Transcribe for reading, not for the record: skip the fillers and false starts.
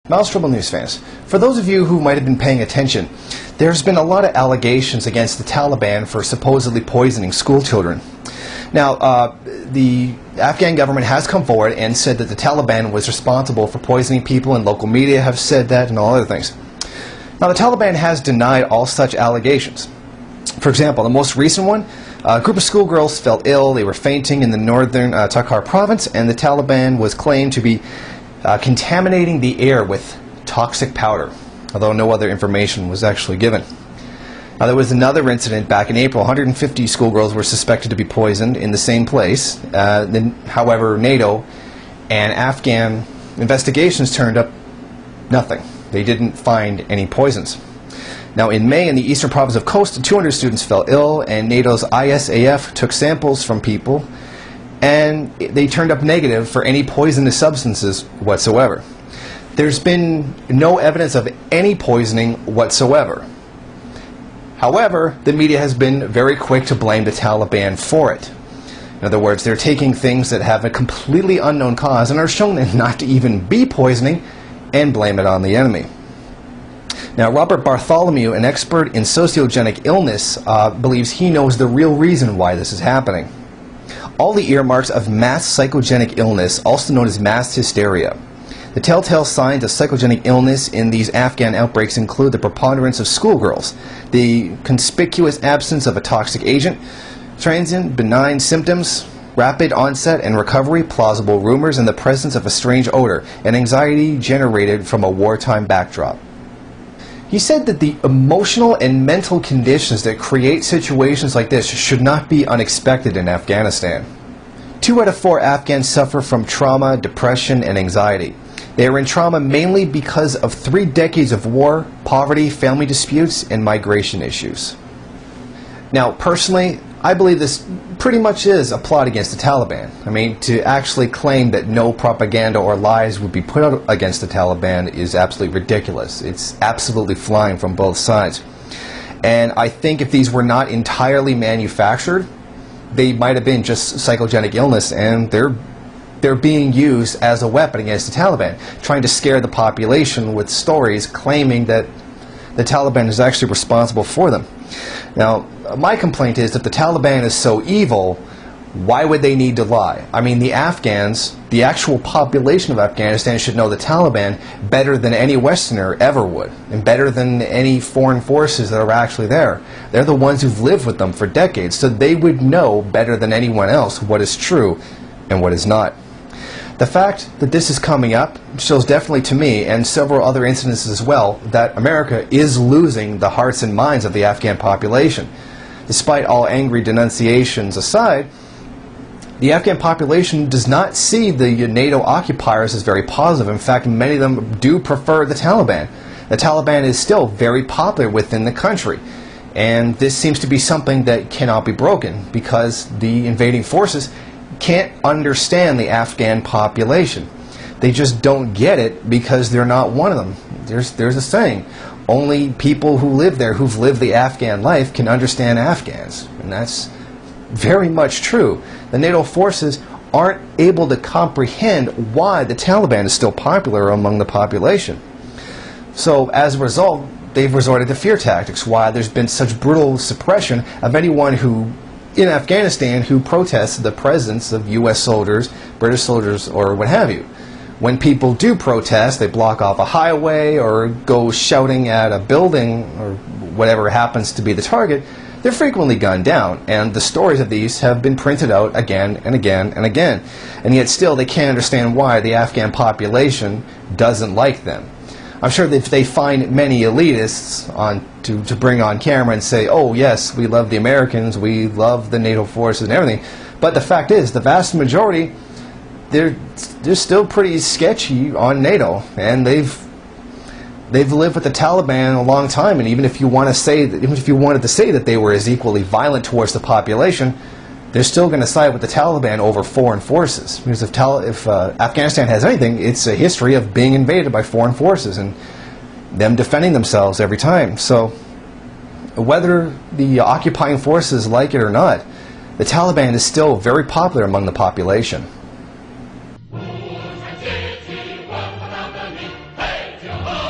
Maoist Trouble News fans, for those of you who might have been paying attention, there's been a lot of allegations against the Taliban for supposedly poisoning school children. Now, the Afghan government has come forward and said that the Taliban was responsible for poisoning people, and local media have said that and all other things. Now, the Taliban has denied all such allegations. For example, the most recent one, a group of schoolgirls fell ill. They were fainting in the northern Takhar province, and the Taliban was claimed to be contaminating the air with toxic powder, although no other information was actually given. Now, there was another incident back in April. 150 schoolgirls were suspected to be poisoned in the same place. However, NATO and Afghan investigations turned up nothing. They didn't find any poisons. Now, in May, in the eastern province of Khost, 200 students fell ill, and NATO's ISAF took samples from people, and they turned up negative for any poisonous substances whatsoever. There's been no evidence of any poisoning whatsoever. However, the media has been very quick to blame the Taliban for it. In other words, they're taking things that have a completely unknown cause and are shown not to even be poisoning and blame it on the enemy. Now, Robert Bartholomew, an expert in sociogenic illness, believes he knows the real reason why this is happening. All the earmarks of mass psychogenic illness, also known as mass hysteria. The telltale signs of psychogenic illness in these Afghan outbreaks include the preponderance of schoolgirls, the conspicuous absence of a toxic agent, transient benign symptoms, rapid onset and recovery, plausible rumors, and the presence of a strange odor, and anxiety generated from a wartime backdrop. He said that the emotional and mental conditions that create situations like this should not be unexpected in Afghanistan. 2 out of 4 Afghans suffer from trauma, depression, and anxiety. They are in trauma mainly because of 3 decades of war, poverty, family disputes, and migration issues. Now, personally, I believe this pretty much is a plot against the Taliban. I mean, to actually claim that no propaganda or lies would be put out against the Taliban is absolutely ridiculous. It's absolutely flying from both sides. And I think if these were not entirely manufactured, they might have been just psychogenic illness, and they're being used as a weapon against the Taliban, trying to scare the population with stories claiming that the Taliban is actually responsible for them. Now, my complaint is that the Taliban is so evil, why would they need to lie? I mean, the Afghans, the actual population of Afghanistan, should know the Taliban better than any Westerner ever would, and better than any foreign forces that are actually there. They're the ones who've lived with them for decades, so they would know better than anyone else what is true and what is not. The fact that this is coming up shows definitely to me, and several other incidences as well, that America is losing the hearts and minds of the Afghan population. Despite all angry denunciations aside, the Afghan population does not see the NATO occupiers as very positive. In fact, many of them do prefer the Taliban. The Taliban is still very popular within the country, and this seems to be something that cannot be broken because the invading forces can't understand the Afghan population. They just don't get it because they're not one of them. There's a saying, only people who live there, who've lived the Afghan life, can understand Afghans. And that's very much true. The NATO forces aren't able to comprehend why the Taliban is still popular among the population. So as a result, they've resorted to fear tactics, why there's been such brutal suppression of anyone who in Afghanistan who protests the presence of U.S. soldiers, British soldiers, or what have you. When people do protest, they block off a highway or go shouting at a building or whatever happens to be the target, they're frequently gunned down, and the stories of these have been printed out again and again and again. And yet still they can't understand why the Afghan population doesn't like them. I'm sure that if they find many elitists to bring on camera and say, oh yes, we love the Americans, we love the NATO forces and everything, but the fact is, the vast majority, they're still pretty sketchy on NATO, and they've lived with the Taliban a long time. And even if you want to say that, even if you wanted to say that they were as equally violent towards the population, they're still going to side with the Taliban over foreign forces. Because if Afghanistan has anything, it's a history of being invaded by foreign forces and them defending themselves every time. So whether the occupying forces like it or not, the Taliban is still very popular among the population. Jihad!